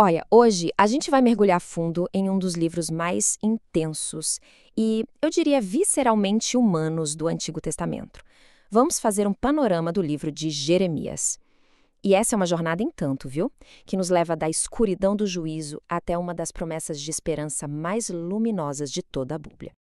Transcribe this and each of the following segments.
Olha, hoje a gente vai mergulhar fundo em um dos livros mais intensos e, eu diria, visceralmente humanos do Antigo Testamento. Vamos fazer um panorama do livro de Jeremias. E essa é uma jornada em tanto, viu? Que nos leva da escuridão do juízo até uma das promessas de esperança mais luminosas de toda a Bíblia.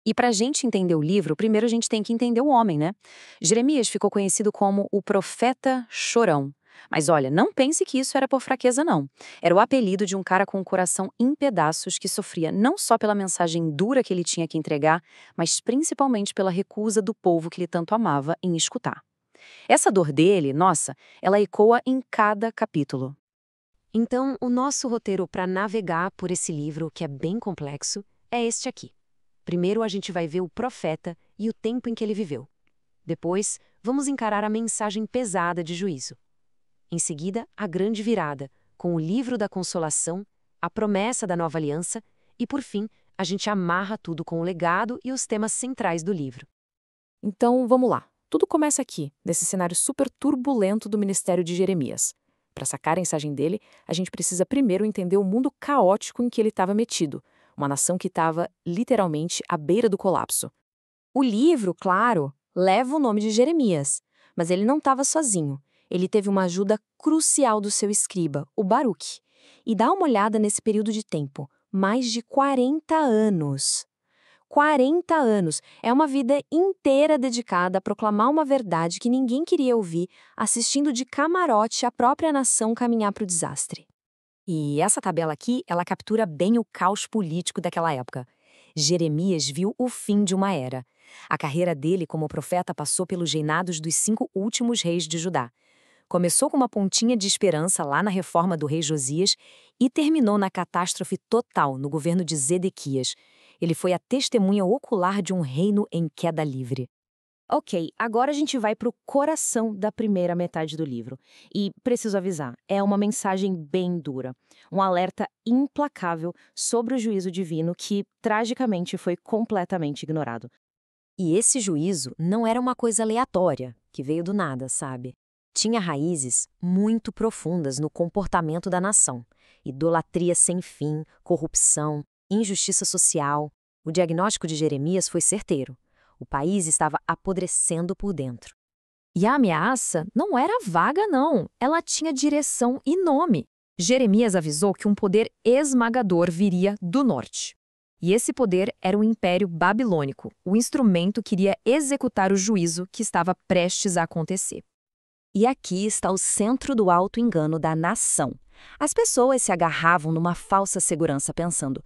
E para a gente entender o livro, primeiro a gente tem que entender o homem, né? Jeremias ficou conhecido como o profeta chorão. Mas olha, não pense que isso era por fraqueza, não. Era o apelido de um cara com o coração em pedaços que sofria não só pela mensagem dura que ele tinha que entregar, mas principalmente pela recusa do povo que ele tanto amava em escutar. Essa dor dele, nossa, ela ecoa em cada capítulo. Então, o nosso roteiro para navegar por esse livro, que é bem complexo, é este aqui. Primeiro, a gente vai ver o profeta e o tempo em que ele viveu. Depois, vamos encarar a mensagem pesada de juízo. Em seguida, a grande virada, com o livro da consolação, a promessa da nova aliança e, por fim, a gente amarra tudo com o legado e os temas centrais do livro. Então, vamos lá. Tudo começa aqui, nesse cenário super turbulento do ministério de Jeremias. Para sacar a mensagem dele, a gente precisa primeiro entender o mundo caótico em que ele estava metido, uma nação que estava, literalmente, à beira do colapso. O livro, claro, leva o nome de Jeremias, mas ele não estava sozinho. Ele teve uma ajuda crucial do seu escriba, o Baruque. E dá uma olhada nesse período de tempo, mais de 40 anos. 40 anos é uma vida inteira dedicada a proclamar uma verdade que ninguém queria ouvir, assistindo de camarote a própria nação caminhar para o desastre. E essa tabela aqui, ela captura bem o caos político daquela época. Jeremias viu o fim de uma era. A carreira dele como profeta passou pelos reinados dos 5 últimos reis de Judá. Começou com uma pontinha de esperança lá na reforma do rei Josias e terminou na catástrofe total no governo de Zedequias. Ele foi a testemunha ocular de um reino em queda livre. Ok, agora a gente vai para o coração da primeira metade do livro. E preciso avisar, é uma mensagem bem dura. Um alerta implacável sobre o juízo divino que, tragicamente, foi completamente ignorado. E esse juízo não era uma coisa aleatória, que veio do nada, sabe? Tinha raízes muito profundas no comportamento da nação. Idolatria sem fim, corrupção, injustiça social. O diagnóstico de Jeremias foi certeiro. O país estava apodrecendo por dentro. E a ameaça não era vaga, não. Ela tinha direção e nome. Jeremias avisou que um poder esmagador viria do norte. E esse poder era o Império Babilônico, o instrumento que iria executar o juízo que estava prestes a acontecer. E aqui está o centro do auto-engano da nação. As pessoas se agarravam numa falsa segurança pensando: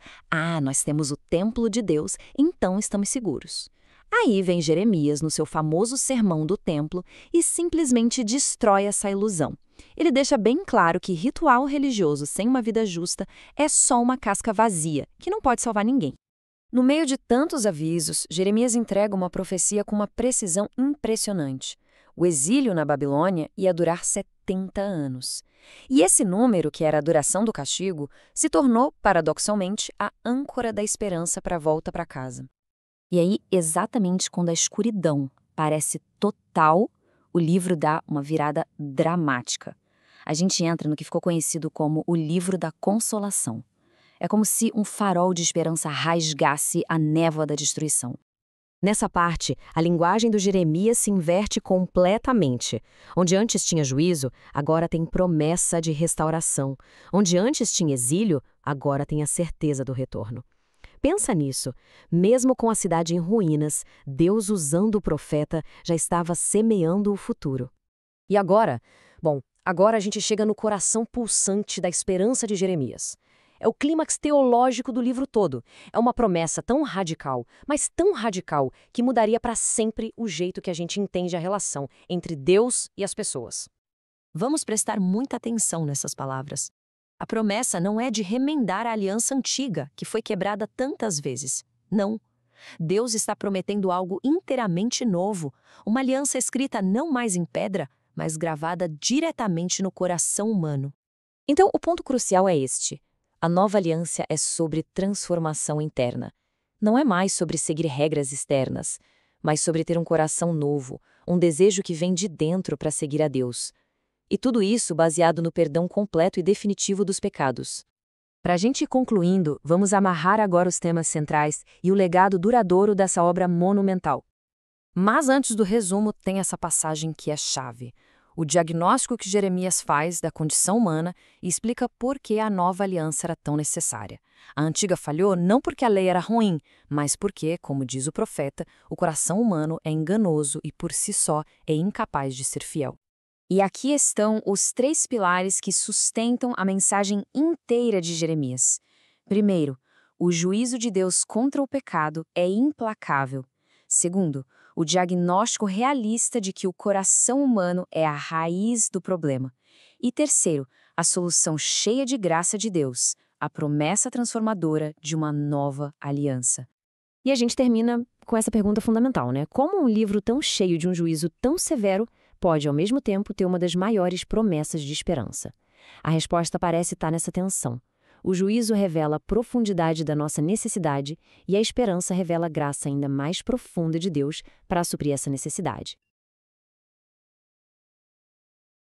nós temos o templo de Deus, então estamos seguros. Aí vem Jeremias no seu famoso sermão do templo e simplesmente destrói essa ilusão. Ele deixa bem claro que ritual religioso sem uma vida justa é só uma casca vazia, que não pode salvar ninguém. No meio de tantos avisos, Jeremias entrega uma profecia com uma precisão impressionante. O exílio na Babilônia ia durar 70 anos. E esse número, que era a duração do castigo, se tornou, paradoxalmente, a âncora da esperança para a volta para casa. E aí, exatamente quando a escuridão parece total, o livro dá uma virada dramática. A gente entra no que ficou conhecido como o livro da consolação. É como se um farol de esperança rasgasse a névoa da destruição. Nessa parte, a linguagem do Jeremias se inverte completamente. Onde antes tinha juízo, agora tem promessa de restauração. Onde antes tinha exílio, agora tem a certeza do retorno. Pensa nisso. Mesmo com a cidade em ruínas, Deus, usando o profeta, já estava semeando o futuro. E agora? Bom, agora a gente chega no coração pulsante da esperança de Jeremias. É o clímax teológico do livro todo. É uma promessa tão radical, mas tão radical, que mudaria para sempre o jeito que a gente entende a relação entre Deus e as pessoas. Vamos prestar muita atenção nessas palavras. A promessa não é de remendar a aliança antiga, que foi quebrada tantas vezes. Não. Deus está prometendo algo inteiramente novo, uma aliança escrita não mais em pedra, mas gravada diretamente no coração humano. Então, o ponto crucial é este. A nova aliança é sobre transformação interna. Não é mais sobre seguir regras externas, mas sobre ter um coração novo, um desejo que vem de dentro para seguir a Deus. E tudo isso baseado no perdão completo e definitivo dos pecados. Para a gente ir concluindo, vamos amarrar agora os temas centrais e o legado duradouro dessa obra monumental. Mas antes do resumo, tem essa passagem que é chave. O diagnóstico que Jeremias faz da condição humana e explica por que a nova aliança era tão necessária. A antiga falhou não porque a lei era ruim, mas porque, como diz o profeta, o coração humano é enganoso e por si só é incapaz de ser fiel. E aqui estão os 3 pilares que sustentam a mensagem inteira de Jeremias. Primeiro, o juízo de Deus contra o pecado é implacável. Segundo, o diagnóstico realista de que o coração humano é a raiz do problema. E terceiro, a solução cheia de graça de Deus, a promessa transformadora de uma nova aliança. E a gente termina com essa pergunta fundamental, né? Como um livro tão cheio de um juízo tão severo pode, ao mesmo tempo, ter uma das maiores promessas de esperança? A resposta parece estar nessa tensão. O juízo revela a profundidade da nossa necessidade e a esperança revela a graça ainda mais profunda de Deus para suprir essa necessidade.